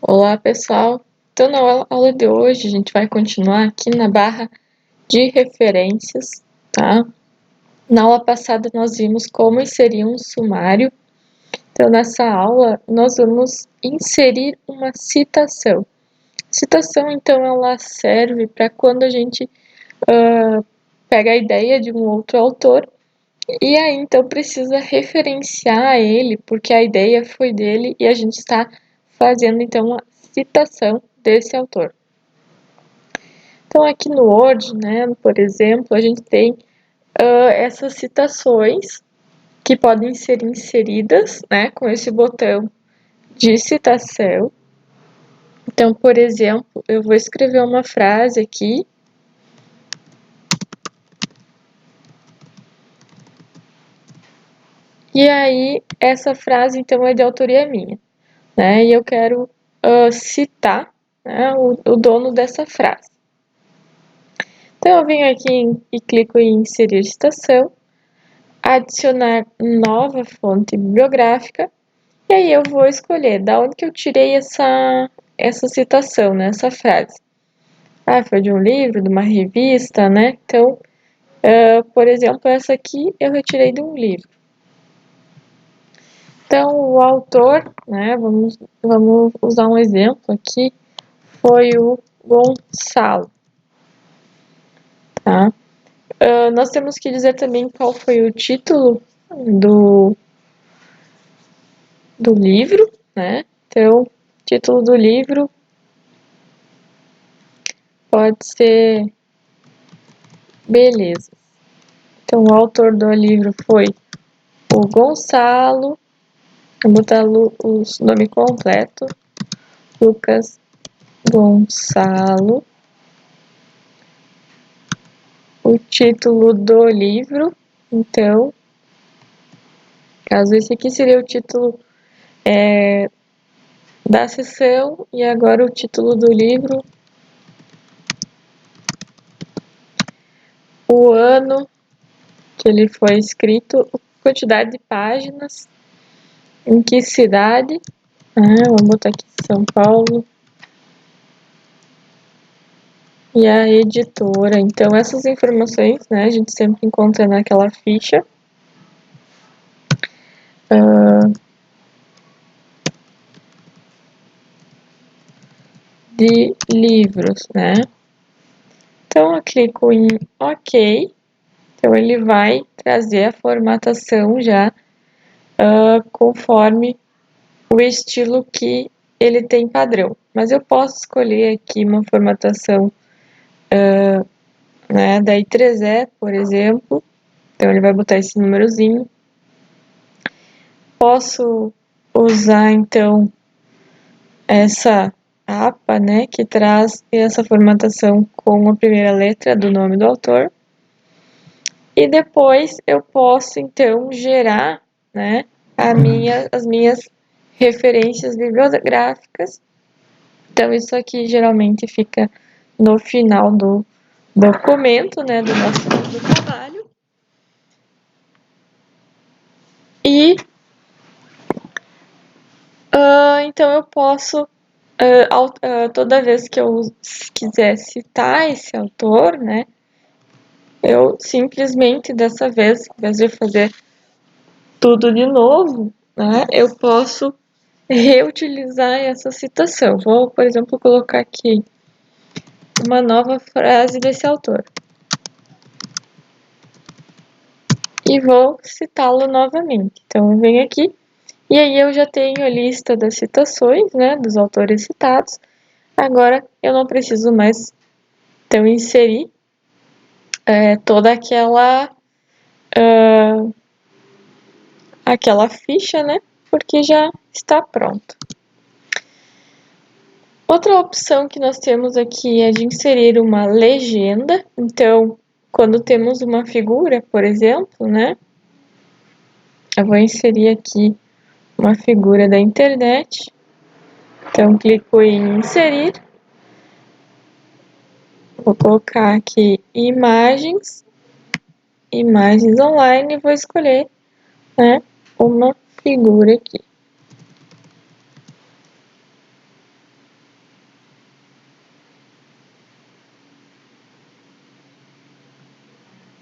Olá, pessoal. Então, na aula de hoje, a gente vai continuar aqui na barra de referências, tá? Na aula passada, nós vimos como inserir um sumário. Então, nessa aula, nós vamos inserir uma citação. Citação, então, ela serve para quando a gente pega a ideia de um outro autor e aí, então, precisa referenciar ele, porque a ideia foi dele e a gente está fazendo, então, uma citação desse autor. Então, aqui no Word, né, por exemplo, a gente tem essas citações que podem ser inseridas, né, com esse botão de citação. Então, por exemplo, eu vou escrever uma frase aqui. E aí, essa frase, então, é de autoria minha, né, e eu quero citar, né, o dono dessa frase. Então, eu venho aqui e clico em inserir citação, adicionar nova fonte bibliográfica, e aí eu vou escolher da onde que eu tirei essa citação, né, essa frase. Foi de um livro, de uma revista, né? Então, por exemplo, essa aqui eu retirei de um livro. Então, o autor, né, vamos usar um exemplo aqui, foi o Gonçalo, tá? Nós temos que dizer também qual foi o título do livro, né? Então, título do livro pode ser Beleza. Então, o autor do livro foi o Gonçalo, vou botar o nome completo, Lucas Gonçalo. O título do livro, então, caso esse aqui seria o título da sessão, e agora o título do livro, o ano que ele foi escrito, quantidade de páginas, em que cidade, vamos botar aqui São Paulo, e a editora. Então, essas informações, né, a gente sempre encontra naquela ficha. De livros, né? Então, eu clico em OK. Então, ele vai trazer a formatação já conforme o estilo que ele tem padrão. Mas eu posso escolher aqui uma formatação né, da I3E, por exemplo. Então, ele vai botar esse númerozinho. Posso usar, então, essa APA, né, que traz essa formatação com a primeira letra do nome do autor. E depois eu posso, então, gerar, né, as minhas referências bibliográficas. Então, isso aqui geralmente fica no final do documento, né, do nosso trabalho. E, então, eu posso, toda vez que eu quiser citar esse autor, né, eu simplesmente, dessa vez, ao invés de fazer tudo de novo, né, eu posso reutilizar essa citação. Vou, por exemplo, colocar aqui uma nova frase desse autor. E vou citá-lo novamente. Então, eu venho aqui e aí eu já tenho a lista das citações, né, dos autores citados. Agora, eu não preciso mais, então, inserir toda aquela ficha, né, porque já está pronto. Outra opção que nós temos aqui é de inserir uma legenda. Então, quando temos uma figura, por exemplo, né? Eu vou inserir aqui uma figura da internet. Então, clico em inserir. Vou colocar aqui imagens online e vou escolher, né, uma figura aqui.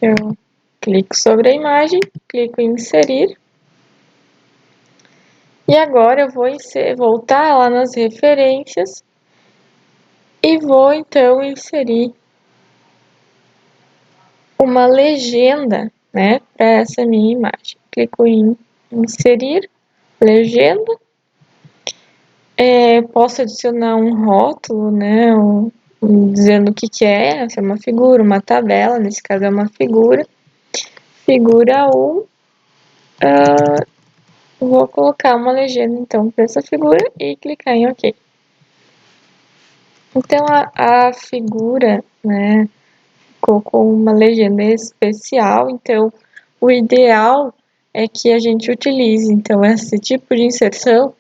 Então, clico sobre a imagem, clico em inserir. E agora eu vou voltar lá nas referências e vou então inserir uma legenda, né, para essa minha imagem. Clico em inserir legenda. Posso adicionar um rótulo, né, dizendo o que é, se é uma figura, uma tabela, nesse caso é uma figura. Figura 1, vou colocar uma legenda então para essa figura e clicar em OK. Então a figura, né, ficou com uma legenda especial, então o ideal é que a gente utilize então esse tipo de inserção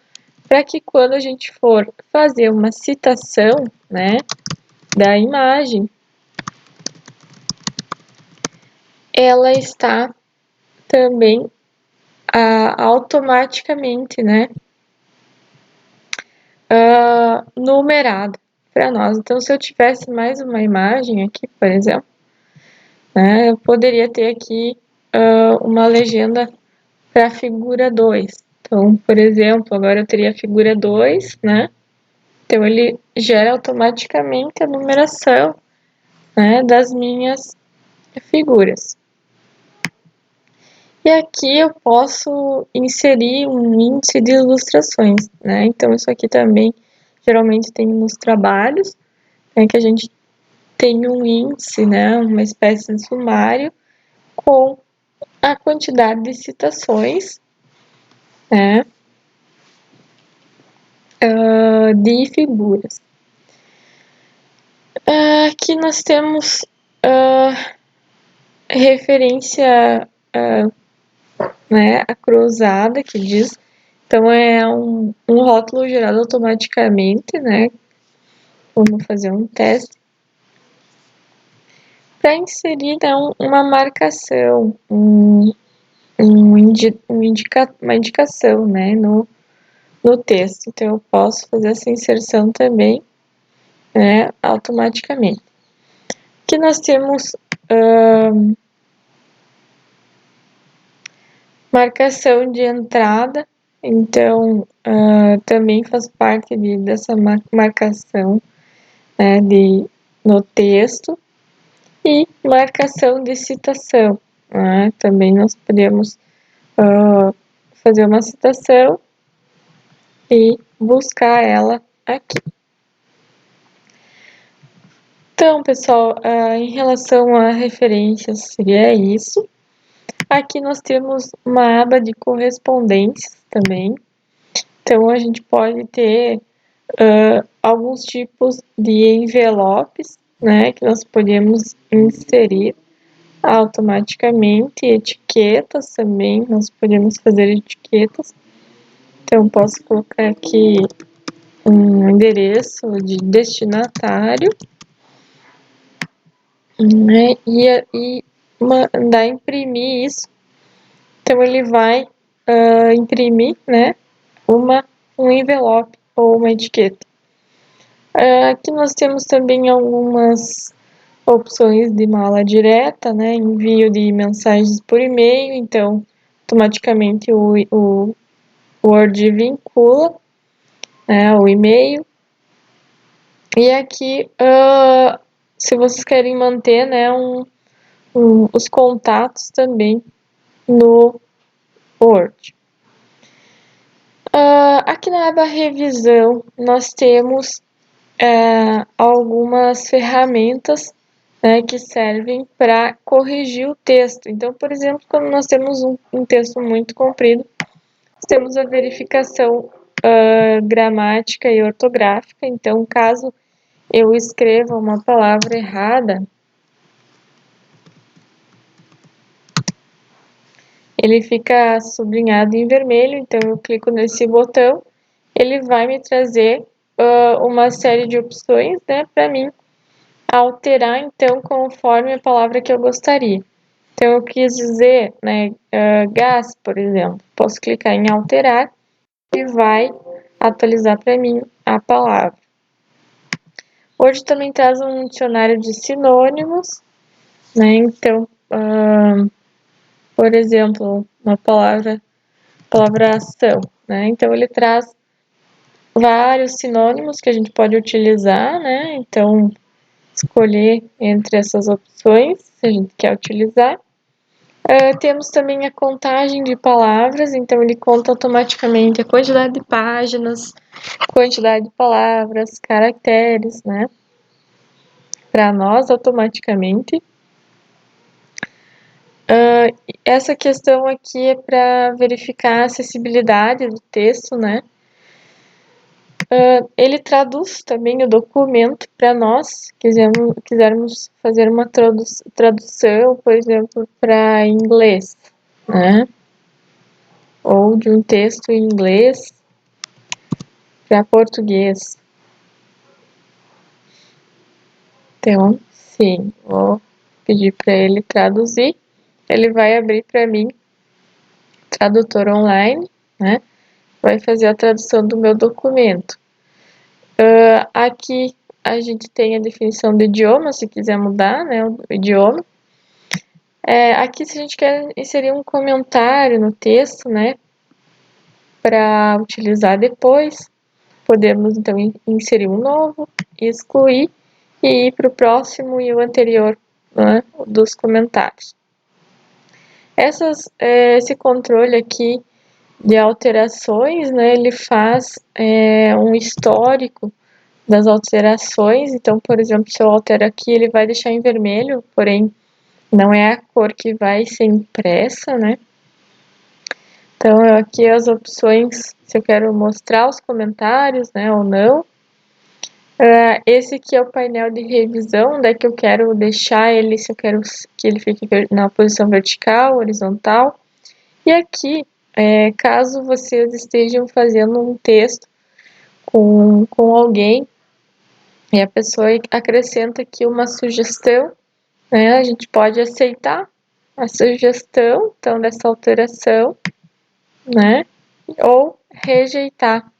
para que quando a gente for fazer uma citação, né, da imagem, ela está também automaticamente, né, numerada para nós. Então, se eu tivesse mais uma imagem aqui, por exemplo, né, eu poderia ter aqui uma legenda para a figura 2. Então, por exemplo, agora eu teria a figura 2, né? Então, ele gera automaticamente a numeração, né, das minhas figuras. E aqui eu posso inserir um índice de ilustrações, né? Então, isso aqui também geralmente tem nos trabalhos, né, que a gente tem um índice, né, uma espécie de sumário com a quantidade de citações, né, de figuras. Aqui nós temos referência, né, a cruzada, que diz, então é um rótulo gerado automaticamente, né, vamos fazer um teste, para inserir então, uma marcação, uma indicação, né, no texto. Então, eu posso fazer essa inserção também, né, automaticamente. Aqui nós temos marcação de entrada, então também faz parte dessa marcação, né, no texto, e marcação de citação, né, também nós podemos fazer uma citação e buscar ela aqui. Então, pessoal, em relação a referências, seria isso. Aqui nós temos uma aba de correspondências também. Então, a gente pode ter alguns tipos de envelopes, né, que nós podemos inserir automaticamente. Etiquetas também, nós podemos fazer etiquetas. Então, posso colocar aqui um endereço de destinatário, né, e mandar imprimir isso. Então, ele vai imprimir, né, um envelope ou uma etiqueta. Aqui nós temos também algumas opções de mala direta, né, envio de mensagens por e-mail, então automaticamente o Word vincula, né, o e-mail. E aqui, se vocês querem manter, né, os contatos também no Word. Aqui na aba revisão, nós temos algumas ferramentas, né, que servem para corrigir o texto. Então, por exemplo, quando nós temos um texto muito comprido, temos a verificação gramática e ortográfica. Então, caso eu escreva uma palavra errada, ele fica sublinhado em vermelho, então eu clico nesse botão, ele vai me trazer uma série de opções, né, para mim alterar, então, conforme a palavra que eu gostaria. Então, eu quis dizer, né, gás, por exemplo, posso clicar em alterar e vai atualizar para mim a palavra. Hoje também traz um dicionário de sinônimos, né, então por exemplo, uma palavra ação, né? Então ele traz vários sinônimos que a gente pode utilizar, né? Então escolher entre essas opções se a gente quer utilizar. Temos também a contagem de palavras, então ele conta automaticamente a quantidade de páginas, quantidade de palavras, caracteres, né? Para nós automaticamente. Essa questão aqui é para verificar a acessibilidade do texto, né? Ele traduz também o documento para nós, quisermos fazer uma tradução, por exemplo, para inglês, né? Ou de um texto em inglês para português. Então, sim, vou pedir para ele traduzir. Ele vai abrir para mim, tradutor online, né? Vai fazer a tradução do meu documento. Aqui a gente tem a definição do idioma, se quiser mudar, né, o idioma. Aqui, se a gente quer inserir um comentário no texto, né, para utilizar depois, podemos então inserir um novo, excluir e ir para o próximo e o anterior, né, dos comentários. Esse controle aqui de alterações, né, ele faz um histórico das alterações. Então, por exemplo, se eu altero aqui, ele vai deixar em vermelho, porém não é a cor que vai ser impressa, né? Então, aqui as opções, se eu quero mostrar os comentários, né, ou não. Esse aqui é o painel de revisão, onde é que eu quero deixar ele, se eu quero que ele fique na posição vertical, horizontal. E aqui, caso vocês estejam fazendo um texto com alguém, e a pessoa acrescenta aqui uma sugestão, né? A gente pode aceitar a sugestão, então, dessa alteração, né? Ou rejeitar,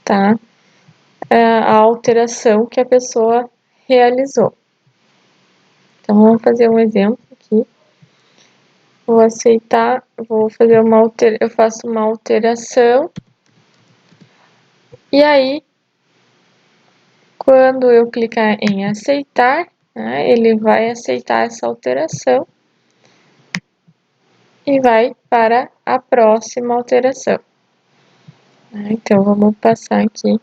tá? A alteração que a pessoa realizou. Então, vamos fazer um exemplo aqui. Vou aceitar, vou fazer eu faço uma alteração. E aí, quando eu clicar em aceitar, né, ele vai aceitar essa alteração e vai para a próxima alteração. Então, vamos passar aqui.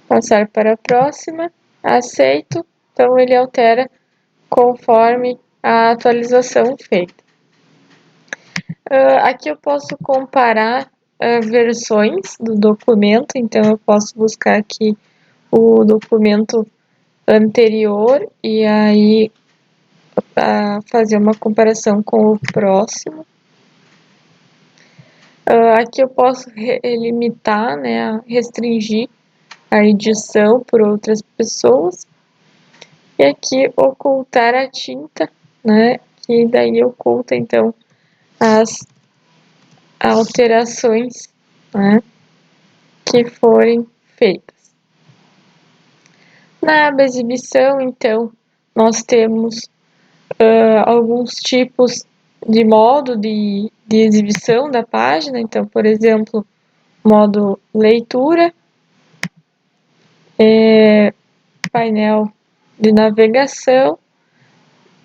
Passar para a próxima. Aceito. Então, ele altera conforme a atualização feita. Aqui eu posso comparar versões do documento. Então, eu posso buscar aqui o documento anterior e aí fazer uma comparação com o próximo. Aqui eu posso limitar, né, restringir a edição por outras pessoas. E aqui ocultar a tinta, né, que daí oculta então as alterações, né, que forem feitas. Na aba exibição, então, nós temos alguns tipos de modo de exibição da página. Então, por exemplo, modo leitura, painel de navegação,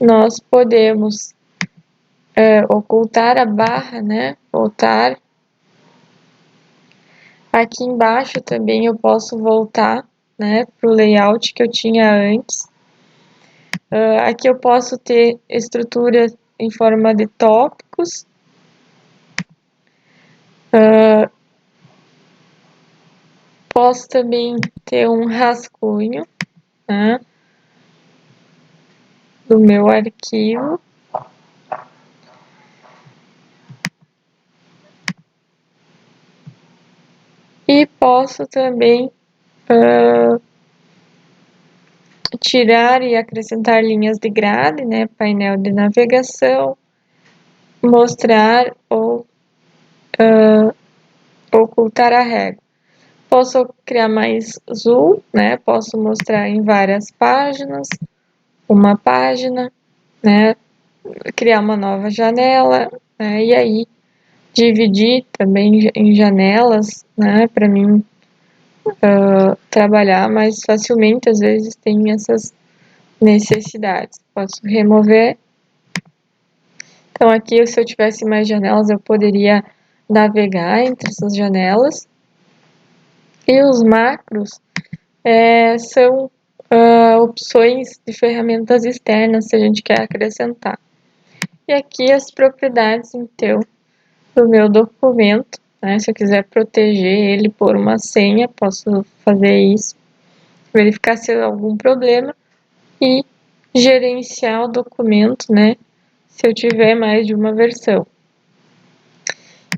nós podemos ocultar a barra, né? Voltar. Aqui embaixo também eu posso voltar, né, para o layout que eu tinha antes. Aqui eu posso ter estrutura em forma de tópicos. Posso também ter um rascunho, né, do meu arquivo. E posso também tirar e acrescentar linhas de grade, né, painel de navegação, mostrar ou ocultar a régua. Posso criar mais zoom, né, posso mostrar em várias páginas, uma página, né, criar uma nova janela, né? E aí dividir também em janelas, né? Para mim trabalhar mais facilmente, às vezes tem essas necessidades. Posso remover. Então aqui, se eu tivesse mais janelas, eu poderia navegar entre essas janelas. E os macros são opções de ferramentas externas se a gente quer acrescentar. E aqui as propriedades, então, do meu documento, né? Se eu quiser proteger ele por uma senha, posso fazer isso, verificar se há algum problema e gerenciar o documento, né? Se eu tiver mais de uma versão.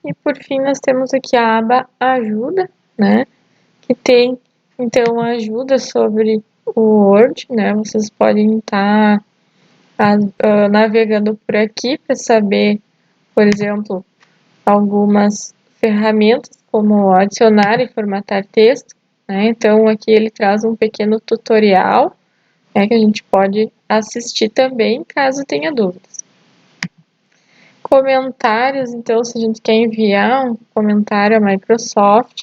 E por fim, nós temos aqui a aba Ajuda, né? Que tem, então, ajuda sobre o Word, né? Vocês podem estar navegando por aqui para saber, por exemplo, algumas ferramentas como adicionar e formatar texto, né? Então aqui ele traz um pequeno tutorial, né, que a gente pode assistir também caso tenha dúvidas. Comentários, então se a gente quer enviar um comentário à Microsoft,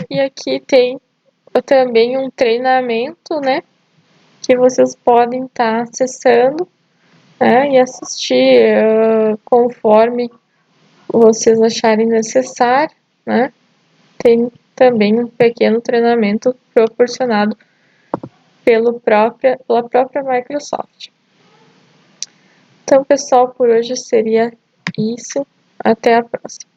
e aqui tem também um treinamento, né, que vocês podem estar acessando, né, e assistir conforme vocês acharem necessário, né? Tem também um pequeno treinamento proporcionado pela própria Microsoft. Então, pessoal, por hoje seria isso. Até a próxima.